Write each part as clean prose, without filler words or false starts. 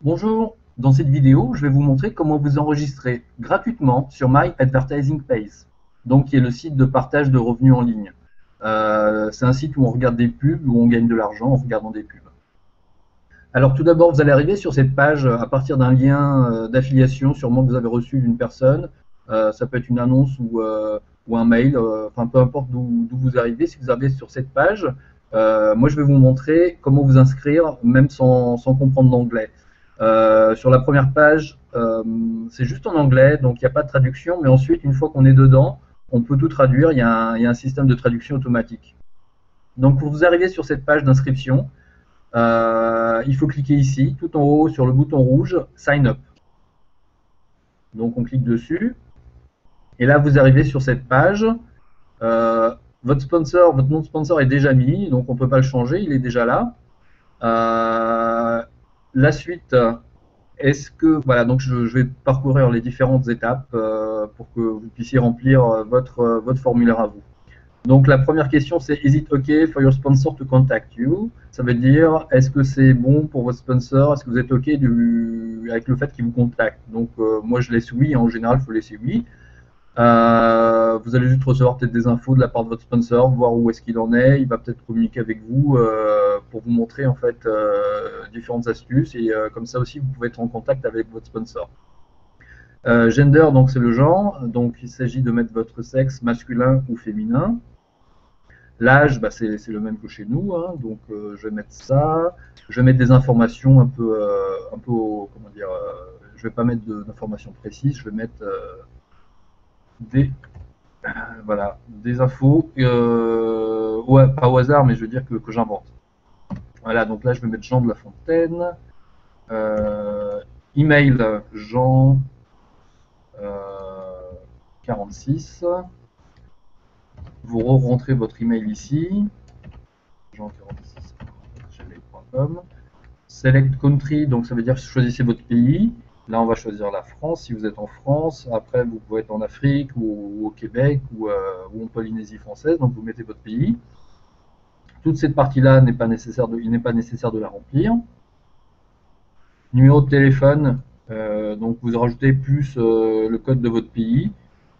Bonjour, dans cette vidéo, je vais vous montrer comment vous enregistrer gratuitement sur My Advertising Pays, donc qui est le site de partage de revenus en ligne. C'est un site où on regarde des pubs, où on gagne de l'argent en regardant des pubs. Alors tout d'abord, vous allez arriver sur cette page à partir d'un lien d'affiliation sûrement que vous avez reçu d'une personne. Ça peut être une annonce ou un mail, enfin peu importe d'où vous arrivez. Si vous arrivez sur cette page, moi je vais vous montrer comment vous inscrire même sans comprendre l'anglais. Sur la première page, c'est juste en anglais, donc il n'y a pas de traduction, mais ensuite, une fois qu'on est dedans, on peut tout traduire, il y a un système de traduction automatique. Donc pour vous arriver sur cette page d'inscription, il faut cliquer ici, tout en haut, sur le bouton rouge, Sign Up. Donc on clique dessus, et là vous arrivez sur cette page. Votre sponsor, votre nom de sponsor est déjà mis, donc on ne peut pas le changer, il est déjà là. La suite, est-ce que, voilà, donc je vais parcourir les différentes étapes pour que vous puissiez remplir votre formulaire à vous. Donc la première question c'est Is it okay for your sponsor to contact you? Ça veut dire est-ce que c'est bon pour votre sponsor? Est-ce que vous êtes ok avec le fait qu'il vous contacte? Donc moi je laisse oui, en général il faut laisser oui. Vous allez juste recevoir peut-être des infos de la part de votre sponsor, voir où est-ce qu'il en est. Il va peut-être communiquer avec vous pour vous montrer en fait différentes astuces et comme ça aussi vous pouvez être en contact avec votre sponsor. Gender, donc c'est le genre, donc il s'agit de mettre votre sexe masculin ou féminin. L'âge, bah, c'est le même que chez nous, hein, donc je vais mettre ça. Je vais mettre des informations un peu comment dire, je vais pas mettre d'informations précises, je vais mettre voilà, des infos, ouais, pas au hasard, mais je veux dire que j'invente. Voilà, donc là je vais mettre Jean de la Fontaine. Email Jean 46. Vous rentrez votre email ici, jean46@gmail.com. Select country, donc ça veut dire choisissez votre pays. Là, on va choisir la France, si vous êtes en France. Après, vous pouvez être en Afrique ou au Québec ou en Polynésie française. Donc, vous mettez votre pays. Toute cette partie-là, il n'est pas nécessaire de la remplir. Numéro de téléphone, donc vous rajoutez plus le code de votre pays.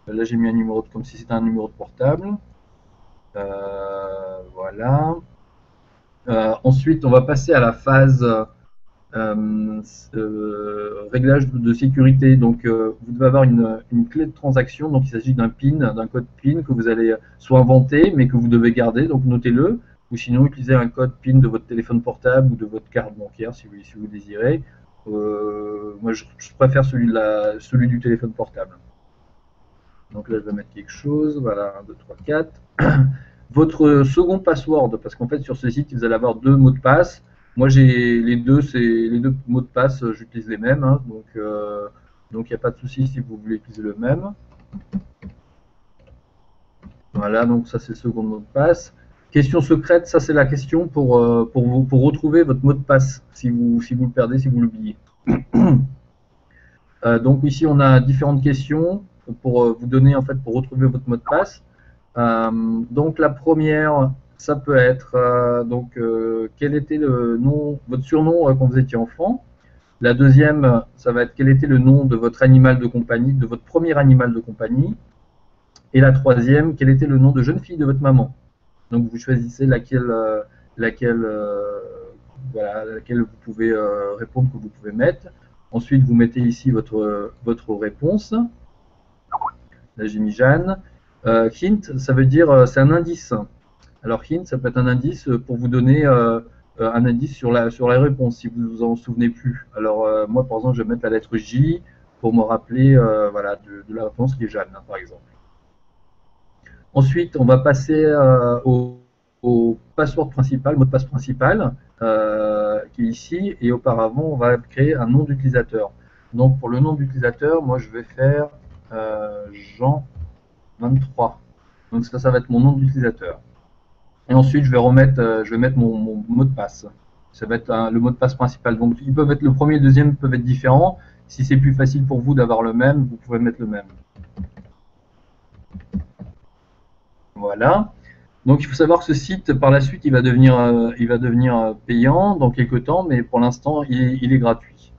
Là, j'ai mis un numéro comme si c'était un numéro de portable. Voilà. Ensuite, on va passer à la phase réglage de sécurité. Donc vous devez avoir une clé de transaction, donc il s'agit d'un PIN, d'un code PIN que vous allez soit inventer mais que vous devez garder, donc notez-le, ou sinon utilisez un code PIN de votre téléphone portable ou de votre carte bancaire si vous désirez. Moi je préfère celui du téléphone portable. Donc là je vais mettre quelque chose, voilà, 1, 2, 3, 4. Votre second password, parce qu'en fait sur ce site vous allez avoir deux mots de passe. Moi j'ai les deux mots de passe, j'utilise les mêmes, hein, donc il n'y a pas de souci si vous voulez utiliser le même. Voilà, donc ça c'est le second mot de passe. Question secrète, ça c'est la question pour retrouver votre mot de passe si vous le perdez, si vous l'oubliez. Donc ici on a différentes questions pour vous donner en fait pour retrouver votre mot de passe. Donc la première, ça peut être quel était le nom, votre surnom quand vous étiez enfant. La deuxième, ça va être quel était le nom de votre animal de compagnie, de votre premier animal de compagnie. Et la troisième, quel était le nom de jeune fille de votre maman. Donc vous choisissez laquelle vous pouvez répondre, que vous pouvez mettre. Ensuite, vous mettez ici votre réponse. Là, j'ai mis Jeanne. Hint, ça veut dire c'est un indice. Alors hint, ça peut être un indice pour vous donner un indice sur la réponse si vous vous en souvenez plus. Alors moi par exemple je vais mettre la lettre J pour me rappeler voilà, de la réponse qui est Jeanne hein, par exemple. Ensuite on va passer au password principal, mot de passe principal qui est ici et auparavant on va créer un nom d'utilisateur. Donc pour le nom d'utilisateur, moi je vais faire Jean 23. Donc ça va être mon nom d'utilisateur. Et ensuite, je vais mettre mon mot de passe. Ça va être le mot de passe principal. Donc, ils peuvent être le premier et le deuxième peuvent être différents. Si c'est plus facile pour vous d'avoir le même, vous pouvez mettre le même. Voilà. Donc, il faut savoir que ce site, par la suite, il va devenir payant dans quelques temps, mais pour l'instant, il est gratuit.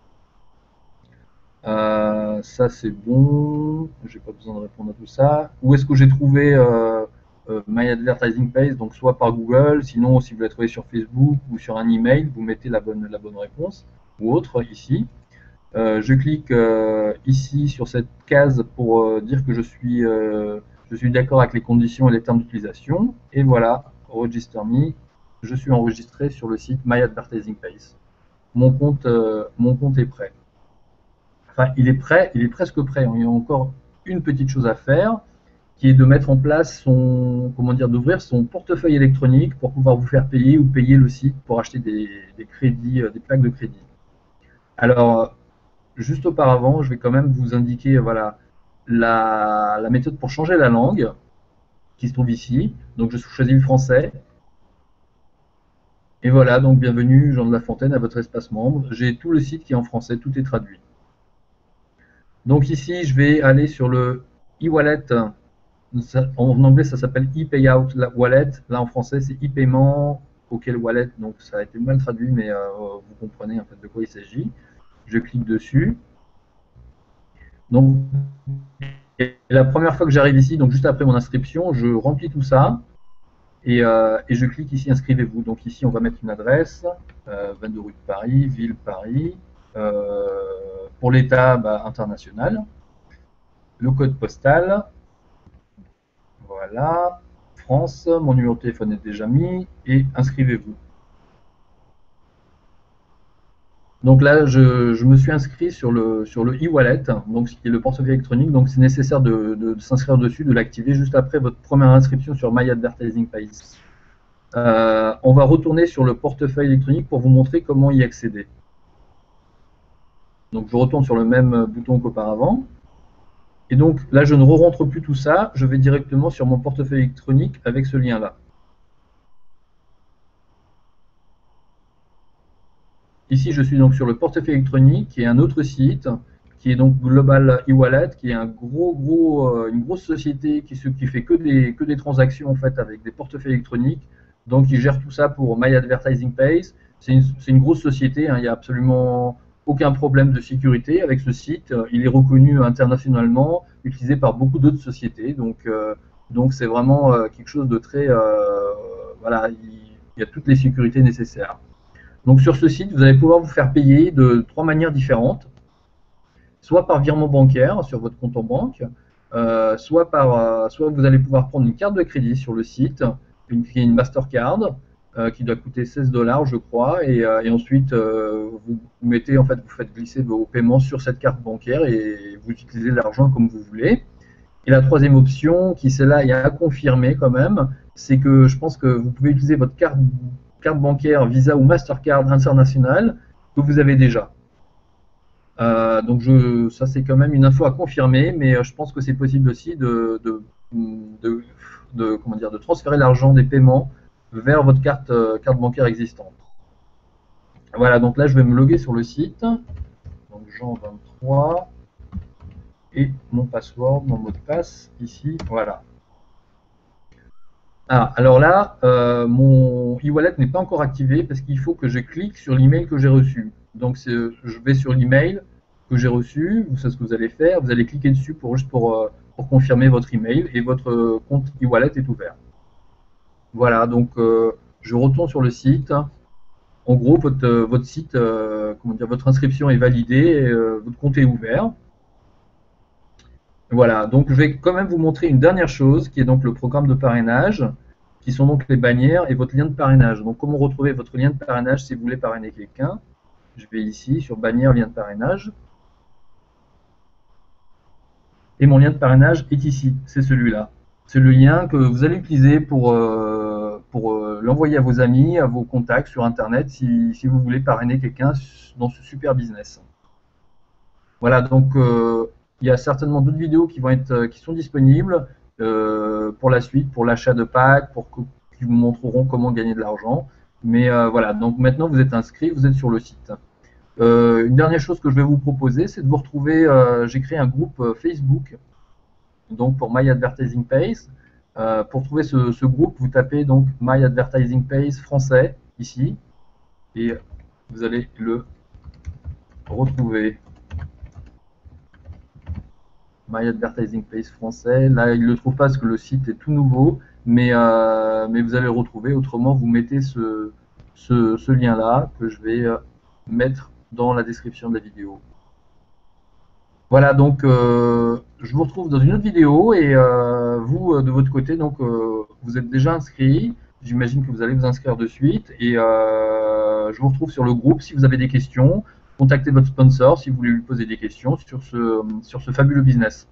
Ça c'est bon, j'ai pas besoin de répondre à tout ça. Où est-ce que j'ai trouvé My Advertising Page? Donc soit par Google, sinon si vous la trouvez sur Facebook ou sur un email, vous mettez la bonne réponse ou autre ici. Je clique ici sur cette case pour dire que je suis d'accord avec les conditions et les termes d'utilisation. Et voilà, Register Me, je suis enregistré sur le site My Advertising Page. Mon compte est prêt. Enfin, il est prêt, il est presque prêt. Il y a encore une petite chose à faire, qui est de mettre en place son, comment dire, d'ouvrir son portefeuille électronique pour pouvoir vous faire payer ou payer le site pour acheter des crédits, des plaques de crédit. Alors, juste auparavant, je vais quand même vous indiquer, voilà, la méthode pour changer la langue, qui se trouve ici. Donc, je choisis le français. Et voilà, donc bienvenue Jean de La Fontaine à votre espace membre. J'ai tout le site qui est en français, tout est traduit. Donc ici, je vais aller sur le e-wallet. En anglais, ça s'appelle e-payout wallet. Là, en français, c'est e-paiement auquel wallet. Donc, ça a été mal traduit, mais vous comprenez en fait de quoi il s'agit. Je clique dessus. Donc, la première fois que j'arrive ici, donc juste après mon inscription, je remplis tout ça et je clique ici inscrivez-vous. Donc ici, on va mettre une adresse, 22 rue de Paris, ville Paris. Pour l'État, international. Le code postal. Voilà, France, mon numéro de téléphone est déjà mis et inscrivez-vous. Donc là, je me suis inscrit sur le e-wallet, donc ce qui est le portefeuille électronique. Donc c'est nécessaire de s'inscrire dessus, de l'activer juste après votre première inscription sur My Advertising Page. On va retourner sur le portefeuille électronique pour vous montrer comment y accéder. Donc je retourne sur le même bouton qu'auparavant. Et donc là, je ne re-rentre plus tout ça, je vais directement sur mon portefeuille électronique avec ce lien-là. Ici, je suis donc sur le portefeuille électronique, qui est un autre site, qui est donc Global eWallet, qui est une grosse société qui fait que des transactions en fait avec des portefeuilles électroniques. Donc, ils gèrent tout ça pour My Advertising Page. C'est une grosse société, hein, il n'y a absolument aucun problème de sécurité avec ce site. Il est reconnu internationalement, utilisé par beaucoup d'autres sociétés. Donc c'est vraiment quelque chose de très... voilà, il y a toutes les sécurités nécessaires. Donc sur ce site, vous allez pouvoir vous faire payer de trois manières différentes, soit par virement bancaire sur votre compte en banque, soit vous allez pouvoir prendre une carte de crédit sur le site, qui est une Mastercard, qui doit coûter 16 dollars, je crois, et ensuite vous mettez, en fait, vous faites glisser vos paiements sur cette carte bancaire et vous utilisez l'argent comme vous voulez. Et la troisième option, qui celle-là est à confirmer quand même, c'est que je pense que vous pouvez utiliser votre carte bancaire Visa ou Mastercard internationale que vous avez déjà. Donc ça c'est quand même une info à confirmer, mais je pense que c'est possible aussi comment dire, de transférer l'argent des paiements vers votre carte bancaire existante. Voilà, donc là je vais me loguer sur le site. Donc Jean 23 et mon password, mon mot de passe ici, voilà. Ah, alors là, mon e-wallet n'est pas encore activé parce qu'il faut que je clique sur l'email que j'ai reçu. Donc je vais sur l'email que j'ai reçu, vous savez ce que vous allez faire, vous allez cliquer dessus juste pour confirmer votre email et votre compte e-wallet est ouvert. Voilà, donc je retourne sur le site. En gros, votre site, comment dire, votre inscription est validée, et, votre compte est ouvert. Voilà, donc je vais quand même vous montrer une dernière chose qui est donc le programme de parrainage, qui sont donc les bannières et votre lien de parrainage. Donc comment retrouver votre lien de parrainage si vous voulez parrainer quelqu'un? Je vais ici sur bannière, lien de parrainage. Et mon lien de parrainage est ici, c'est celui-là. C'est le lien que vous allez utiliser pour l'envoyer à vos amis, à vos contacts sur Internet si vous voulez parrainer quelqu'un dans ce super business. Voilà, donc il y a certainement d'autres vidéos qui sont disponibles pour la suite, pour l'achat de packs, qui vous montreront comment gagner de l'argent. Mais voilà, donc maintenant vous êtes inscrit, vous êtes sur le site. Une dernière chose que je vais vous proposer, c'est de vous retrouver. J'ai créé un groupe Facebook, donc pour My Advertising Page. Pour trouver ce groupe, vous tapez donc My Advertising Page français ici, et vous allez le retrouver. My Advertising Pays français. Là, il ne le trouve pas parce que le site est tout nouveau, mais vous allez le retrouver. Autrement, vous mettez ce lien-là que je vais mettre dans la description de la vidéo. Voilà, donc je vous retrouve dans une autre vidéo et vous, de votre côté, donc vous êtes déjà inscrit. J'imagine que vous allez vous inscrire de suite et je vous retrouve sur le groupe si vous avez des questions. Contactez votre sponsor si vous voulez lui poser des questions sur ce fabuleux business.